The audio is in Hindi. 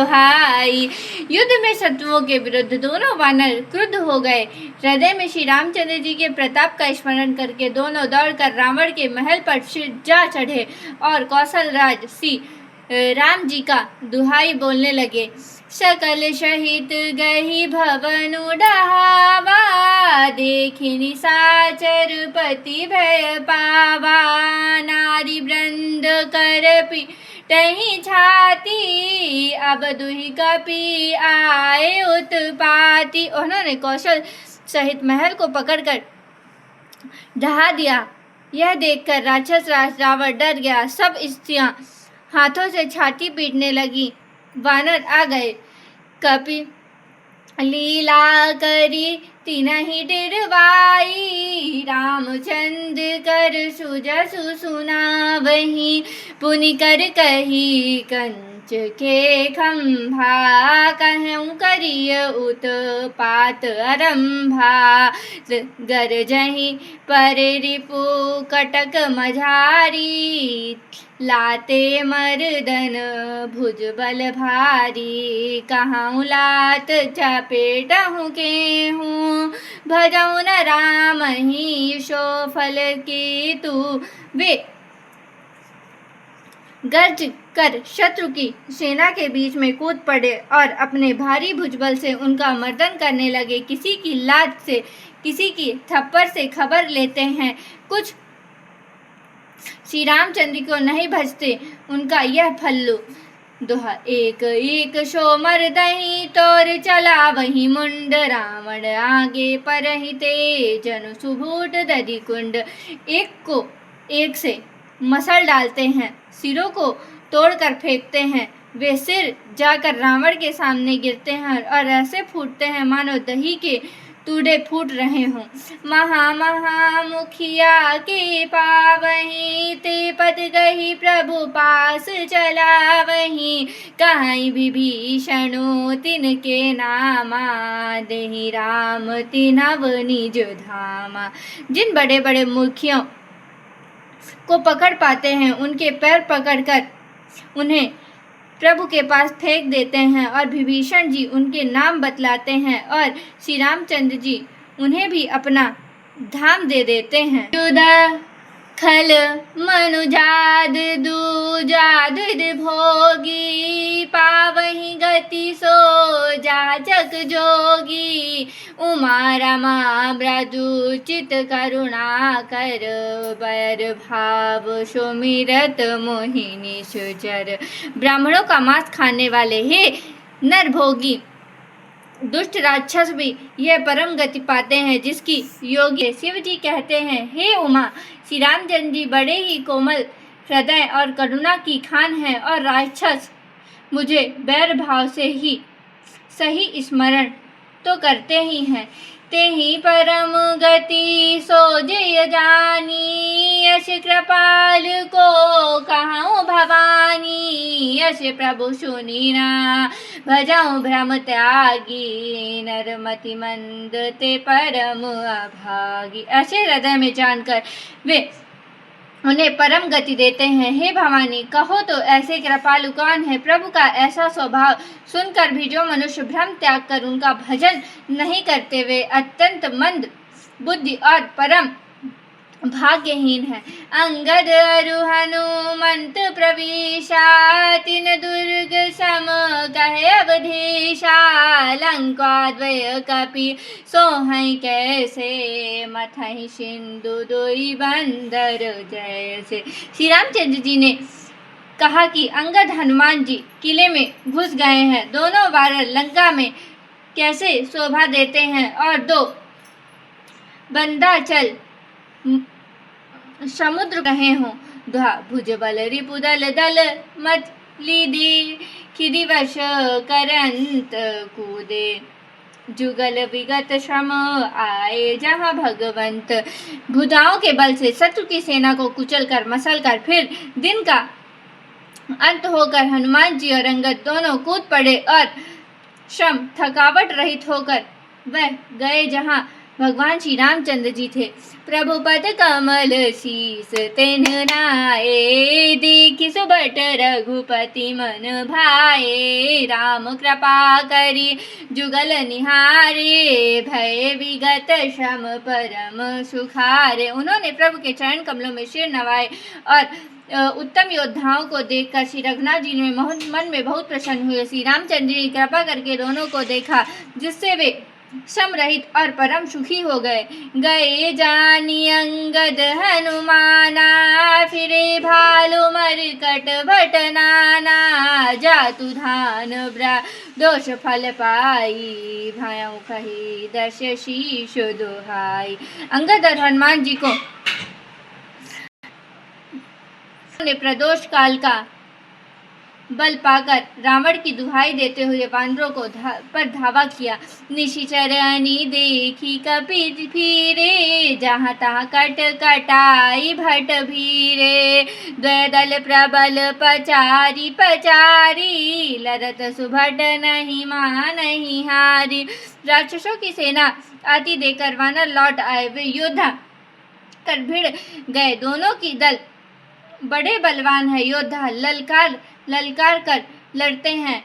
हाय। युद्ध में शत्रुओं के विरुद्ध दोनों वानर क्रुद्ध हो गए। हृदय में श्री रामचंद्र जी के प्रताप का स्मरण करके दोनों दौड़कर रावण के महल पर जा चढ़े और कौशल राज श्री राम जी का दुहाई बोलने लगे। सकल सहित गही भवन उड़ावा, देखि निशाचर पति भय पावा। नारी वृंद कर पिटहि छाती, अब दुहि कपि आए उत्पाती। उन्होंने कौशल सहित महल को पकड़कर ढहा दिया। यह देखकर राक्षस राज रावण डर गया। सब स्त्रियां हाथों से छाती पीटने लगी। वानर आ गए। कपि लीला करी तिनहि डिरवाई, रामचंद्र कर सुजसु सुनावहि। पुनि कर कही कंच के खंभा, कहूँ करिय उत्पात आरंभा। गरजहि पर रिपु कटक मझारी, लाते मर्दन भुजबल भारी। कहाँ लात चपेटहु केहूँ, भजऊ न राम ही सो फल की तू। वे गर्ज कर शत्रु की सेना के बीच में कूद पड़े और अपने भारी भुजबल से उनका मर्दन करने लगे। किसी की लात से, किसी की थप्पड़ से खबर लेते हैं। कुछ श्री रामचंद्र को नहीं भजते। उनका यह फल्लू दोहा। एक एक सो मर्दहि तोर चला वही मुंड, रावण आगे परहि ते जनु सुभूट दधि कुंड। एक को एक से मसल डालते हैं, सिरों को तोड़कर फेंकते हैं। वे सिर जाकर रावण के सामने गिरते हैं और ऐसे फूटते हैं मानो दही के तूड़े फूट रहे हों। महा महा मुखिया के पावहीं, ते पद गही प्रभु पास चलावहीं। कहीं विभीषणो तिनके नामा, देहि राम तिनव निज धामा। जिन बड़े बड़े मुखियों को पकड़ पाते हैं, उनके पैर पकड़कर उन्हें प्रभु के पास फेंक देते हैं और विभीषण जी उनके नाम बतलाते हैं और श्री रामचंद्र जी उन्हें भी अपना धाम दे देते हैं। युदा खल मनुजाद दूजाद भोगी, पावहि गति सो जाचक जोगी। उमा रमा ब्रजु चित करुणा कर, बर भाव सुमिरत मोहिनी सुचर। ब्राह्मणों का मांस खाने वाले हे नर भोगी, दुष्ट राक्षस भी यह परम गति पाते हैं जिसकी योगी। शिव जी कहते हैं, हे उमा, श्री रामचंद्र जी बड़े ही कोमल हृदय और करुणा की खान है और राक्षस मुझे बैर भाव से ही सही स्मरण तो करते ही हैं। ते ही परम गति सो जय जानी, यश कृपाल को कहाँ भवानी। यश प्रभु सुनीना भजऊ भ्रम त्यागी, नरमति मंद ते परम अभागी। ऐसे हृदय में जानकर वे उन्हें परम गति देते हैं। हे भवानी, कहो तो ऐसे कृपालु कौन है। प्रभु का ऐसा स्वभाव सुनकर भी जो मनुष्य भ्रम त्याग कर उनका भजन नहीं करते, वे अत्यंत मंद बुद्धि और परम भाग्यहीन है। अंगद अरु हनुमंत प्रवीशा, तिन दुर्ग सम कहे अवधेशा। लंका द्वय कपि सोहै कैसे, मथहि सिंधु दुई बंदर जैसे। श्री रामचंद्र जी ने कहा कि अंगद हनुमान जी किले में घुस गए हैं। दोनों वानर लंका में कैसे शोभा देते हैं और दो बंदाचल समुद्र कहे हों। दुहा। भुजबल रिपुदल दल मत लीदी, खिदिवश करंत कूदे। जुगल विगत श्रम आए जहाँ भगवंत। भुजाओं के बल से शत्रु की सेना को कुचल कर मसल कर फिर दिन का अंत होकर हनुमान जी और अंगद दोनों कूद पड़े और श्रम थकावट रहित होकर वह गए जहाँ भगवान श्री रामचंद्र जी थे। प्रभु पद कमल शीस तेन नाए, देखि सुबट रघुपति मन भाए। राम कृपा करी जुगल निहारे, भय विगत श्रम परम सुखारे। उन्होंने प्रभु के चरण कमलों में सिर नवाए और उत्तम योद्धाओं को देखकर श्री रघुनाथ जी ने मन में बहुत प्रसन्न हुए। श्री रामचंद्र जी कृपा करके दोनों को देखा, जिससे वे श्रम रहित और परम सुखी हो गए। गए जानी अंगद हनुमाना, फिरे भालु मरकट भट नाना। जातु धान दोष फल पाई, भयउ कही दश शीश दुहाई। अंगद और हनुमान जी को ने प्रदोष काल का बल पाकर रावण की दुहाई देते हुए वानरों को पर धावा किया। निशिचरनी देखी कपि फिरे, जहाँ तहाँ कट कटाई भट भीरे। द्वैदल प्रबल पचारी पचारी, लरत सुभट नहीं मानहि हारी। राक्षसों की सेना आती देखकर वानर लौट आए। वे योद्धा कर भिड़ गए। दोनों की दल बड़े बलवान है। योद्धा ललकार कर लड़ते हैं।